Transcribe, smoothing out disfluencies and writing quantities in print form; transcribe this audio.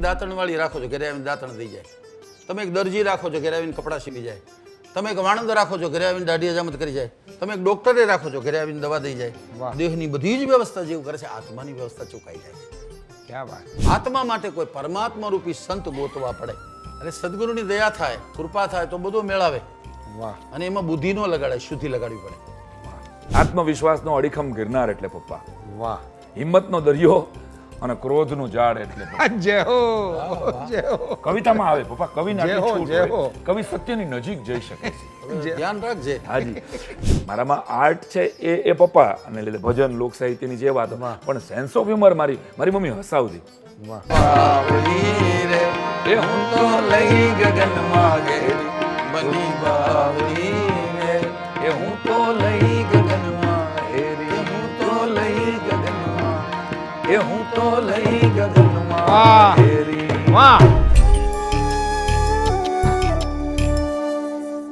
દાંતણવાળી રાખો છો, ઘરે આવીને દાંતણ થઈ જાય. તમે એક દરજી રાખો છો, ઘરે આવીને કપડાં સીવી જાય. તમે એક વાણંદ રાખો છો, ઘરે આવીને દાઢી હજામત કરી જાય. તમે એક ડોક્ટરે રાખો છો, ઘરે આવીને દવા દઈ જાય. દેહની બધી જ વ્યવસ્થા જેવું કરે છે, આત્માની વ્યવસ્થા ચૂકાઈ જાય છે. ક્યાં વાત. આત્મા માટે કોઈ પરમાત્મા રૂપી સંત ગોતવા પડે. અને સદગુરુની દયા થાય, કૃપા થાય તો બધું મેળાવે. વાહ. અને એમાં બુદ્ધિ નો લગાડાય, શુદ્ધિ લગાડવી પડે. આત્મવિશ્વાસનો અડીખમ ગિરનાર એટલે પપ્પા, વાહ. હિંમતનો દરિયો અને ક્રોધનું ઝાડ એટલે પપ્પા. જય હો, જય હો. કવિતામાં આવે પપ્પા, કવિને જય આટલી હો, છૂટ જય હોય. હો. કવિ સત્યની નજીક જઈ શકે છે. હવે ધ્યાન રાખજે. હાજી, મારામાં આર્ટ છે એ પપ્પા, અને એટલે ભજન લોક સાહિત્યની જે વાત, પણ સેન્સ ઓફ હ્યુમર મારી મમ્મી હસાવતી. વાહ. બાવળી રે એ હું તો લઈ ગગનમાં ઘેરી, બની બાવળી રે, એ હું તો લઈ ગગનમાં હેરી, હું તો લઈ ગગનમાં, એ હું તો લઈ વાહ. ગગનમાં હેરી. વાહ.